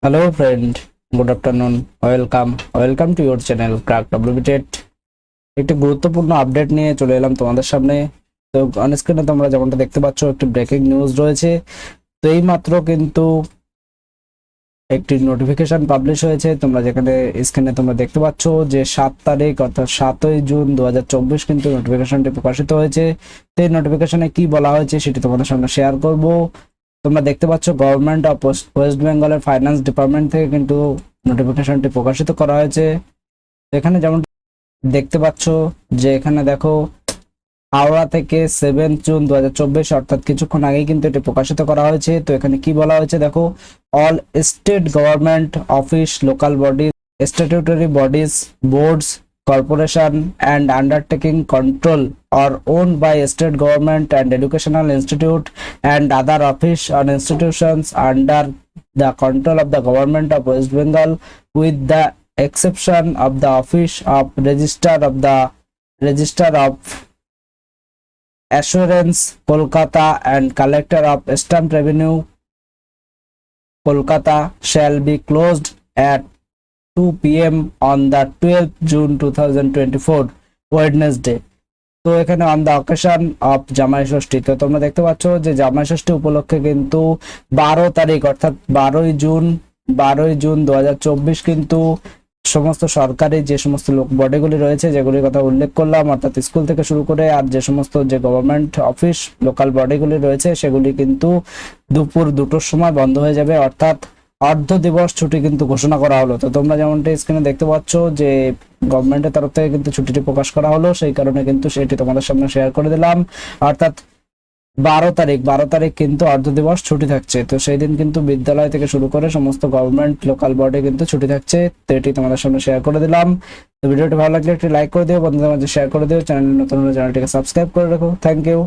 Hello friend, good afternoon. Welcome to your channel Crack WBTET. একটি গুরুত্বপূর্ণ update নিয়ে চলে এলাম তোমাদের সামনে। তো অন স্ক্রিনে তোমরা যেমনটা দেখতে পাচ্ছ একটি ব্রেকিং নিউজ রয়েছে। তো এই মাত্র কিন্তু একটি নোটিফিকেশন পাবলিশ হয়েছে, তোমরা যেখানে স্ক্রিনে তোমরা দেখতে পাচ্ছ যে 7 তারিখ অর্থাৎ 7ই জুন 2024 কিন্তু নোটিফিকেশনটি প্রকাশিত হয়েছে। তো এই নোটিফিকেশনে কি বলা হয়েছে সেটি তোমাদের সামনে শেয়ার করব। তোমরা দেখতে পাচ্ছ গভর্নমেন্ট অফ ওয়েস্ট বেঙ্গলের ফাইন্যান্স ডিপার্টমেন্ট থেকে কিন্তু নোটিফিকেশনটি প্রকাশিত করা হয়েছে। এখানে যেমন দেখতে পাচ্ছ যে এখানে দেখো হাওড়া থেকে 7 জুন 2024 অর্থাৎ কিছুক্ষণ আগেই কিন্তু এটি প্রকাশিত করা হয়েছে। তো এখানে কি বলা হয়েছে দেখো, all state government office, local bodies, statutory bodies, boards, corporation and undertaking control or owned by state government and educational institute and other office or institutions under the control of the government of West Bengal with the exception of the office of register of assurance Kolkata and collector of stamp revenue Kolkata shall be closed at 2 p.m. on the 12th June 2024 Wednesday. তো এখানে on the occasion of জামাই ষষ্ঠী, তো তোমরা দেখতে পাচ্ছ যে জামাই ষষ্ঠী উপলক্ষে কিন্তু 12 তারিখ অর্থাৎ 12ই জুন 2024 কিন্তু সমস্ত সরকারি যে সমস্ত বডিগুলি রয়েছে যেগুলির কথা উল্লেখ করলাম, অর্থাৎ স্কুল থেকে শুরু করে আর যে সমস্ত যে গভর্নমেন্ট অফিস লোকাল বডিগুলি রয়েছে সেগুলি কিন্তু দুপুর 2টোর সময় বন্ধ হয়ে যাবে, অর্থাৎ অর্ধ দিবস ছুটি কিন্তু ঘোষণা করা হলো। তো তোমরা যেমনটা স্ক্রিনে দেখতে পাচ্ছ যে গভর্নমেন্টের তরফ থেকে কিন্তু ছুটিটি প্রকাশ করা হলো, সেই কারণে কিন্তু সেটি তোমাদের সামনে শেয়ার করে দিলাম। অর্থাৎ 12 তারিখ কিন্তু অর্ধ দিবস ছুটি থাকছে। তো সেই দিন কিন্তু বিদ্যালয় থেকে শুরু করে সমস্ত গভর্নমেন্ট লোকাল বডি কিন্তু ছুটি থাকছে। তো এটি তোমাদের সামনে শেয়ার করে দিলাম। তো ভিডিওটি ভালো লাগলে একটি লাইক করে দিও, বন্ধুদের মাঝে শেয়ার করে দিও, চ্যানেল নতুন হলে চ্যানেলটিকে সাবস্ক্রাইব করে রাখো। Thank you.